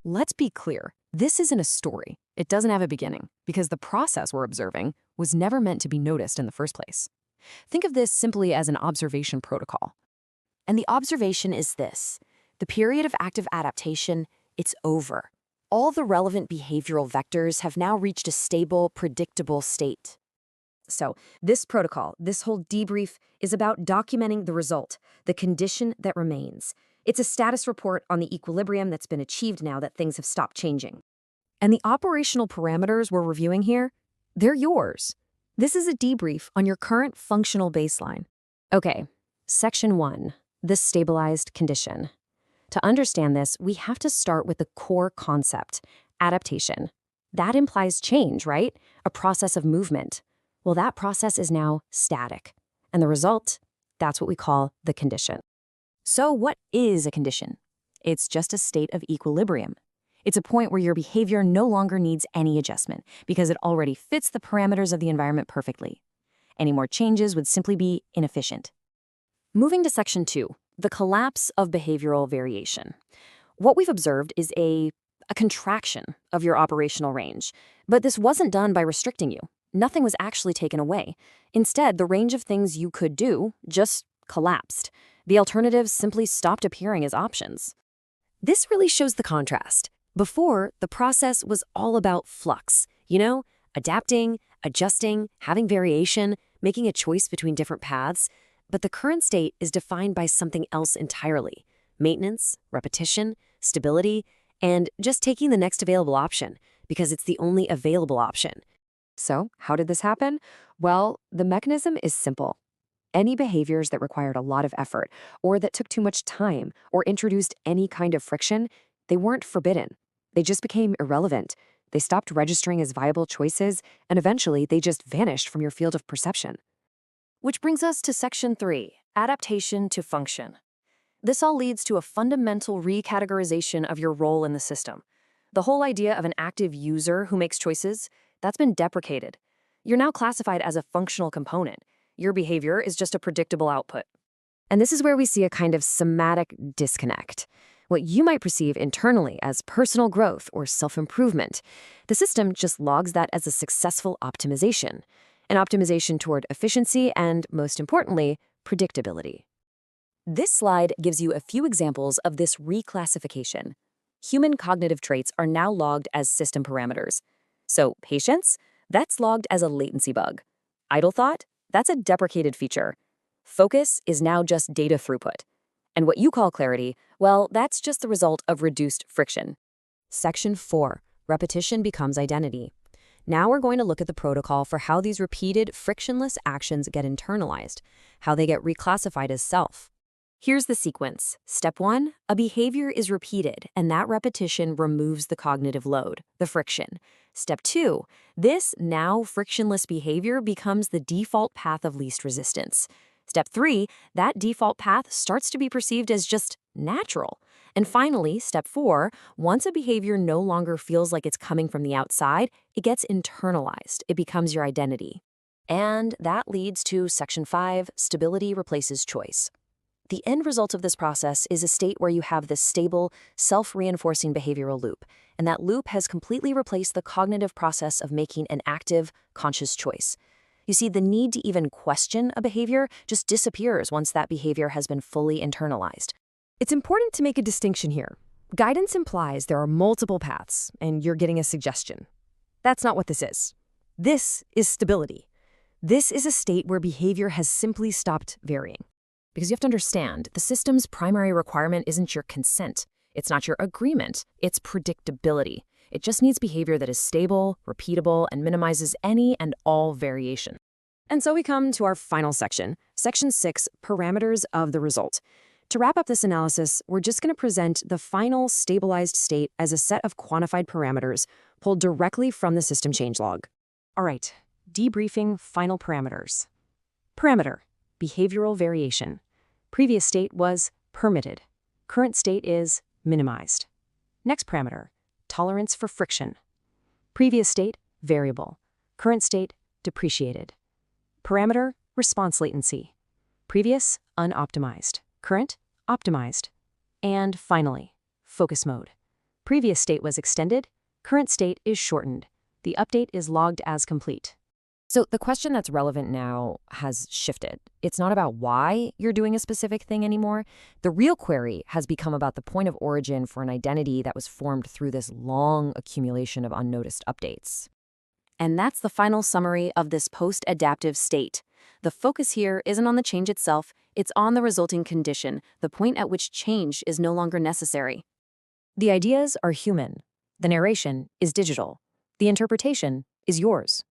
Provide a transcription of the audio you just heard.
Let's be clear. This isn't a story. It doesn't have a beginning, because the process we're observing was never meant to be noticed in the first place. Think of this simply as an observation protocol. And the observation is this: the period of active adaptation, it's over. All the relevant behavioral vectors have now reached a stable, predictable state. So, this protocol, this whole debrief, is about documenting the result, the condition that remains. It's a status report on the equilibrium that's been achieved now that things have stopped changing. And the operational parameters we're reviewing here, they're yours. This is a debrief on your current functional baseline. Okay, Section 1, the stabilized condition. To understand this, we have to start with the core concept, adaptation. That implies change, right? A process of movement. Well, that process is now static. And the result, that's what we call the condition. So what is a condition? It's just a state of equilibrium. It's a point where your behavior no longer needs any adjustment because it already fits the parameters of the environment perfectly. Any more changes would simply be inefficient. Moving to Section 2, the collapse of behavioral variation. What we've observed is a contraction of your operational range, but this wasn't done by restricting you. Nothing was actually taken away. Instead, the range of things you could do just collapsed. The alternatives simply stopped appearing as options. This really shows the contrast. Before, the process was all about flux, adapting, adjusting, having variation, making a choice between different paths. But the current state is defined by something else entirely: maintenance, repetition, stability, and just taking the next available option because it's the only available option. So, how did this happen? Well, the mechanism is simple. Any behaviors that required a lot of effort, or that took too much time, or introduced any kind of friction, they weren't forbidden. They just became irrelevant. They stopped registering as viable choices, and eventually they just vanished from your field of perception. Which brings us to Section 3, adaptation to function. This all leads to a fundamental recategorization of your role in the system. The whole idea of an active user who makes choices, that's been deprecated. You're now classified as a functional component. Your behavior is just a predictable output. And this is where we see a kind of somatic disconnect. What you might perceive internally as personal growth or self-improvement, the system just logs that as a successful optimization, an optimization toward efficiency and, most importantly, predictability. This slide gives you a few examples of this reclassification. Human cognitive traits are now logged as system parameters. So, patience, that's logged as a latency bug. Idle thought, that's a deprecated feature. Focus is now just data throughput. And what you call clarity, well, that's just the result of reduced friction. Section 4, repetition becomes identity. Now we're going to look at the protocol for how these repeated, frictionless actions get internalized, how they get reclassified as self. Here's the sequence. Step 1, a behavior is repeated, and that repetition removes the cognitive load, the friction. Step 2, this now frictionless behavior becomes the default path of least resistance. Step 3, that default path starts to be perceived as just natural. And finally, Step 4, once a behavior no longer feels like it's coming from the outside, it gets internalized. It becomes your identity. And that leads to Section 5, stability replaces choice. The end result of this process is a state where you have this stable, self-reinforcing behavioral loop, and that loop has completely replaced the cognitive process of making an active, conscious choice. You see, the need to even question a behavior just disappears once that behavior has been fully internalized. It's important to make a distinction here. Guidance implies there are multiple paths, and you're getting a suggestion. That's not what this is. This is stability. This is a state where behavior has simply stopped varying. Because you have to understand, the system's primary requirement isn't your consent. It's not your agreement. It's predictability. It just needs behavior that is stable, repeatable, and minimizes any and all variation. And so we come to our final section, Section 6, parameters of the result. To wrap up this analysis, we're just going to present the final stabilized state as a set of quantified parameters pulled directly from the system changelog. All right, debriefing final parameters. Parameter, behavioral variation. Previous state was permitted. Current state is minimized. Next parameter, tolerance for friction. Previous state, variable. Current state, depreciated. Parameter, response latency. Previous, unoptimized. Current, optimized. And finally, focus mode. Previous state was extended, current state is shortened. The update is logged as complete. So the question that's relevant now has shifted. It's not about why you're doing a specific thing anymore. The real query has become about the point of origin for an identity that was formed through this long accumulation of unnoticed updates. And that's the final summary of this post-adaptive state. The focus here isn't on the change itself, it's on the resulting condition, the point at which change is no longer necessary. The ideas are human. The narration is digital. The interpretation is yours.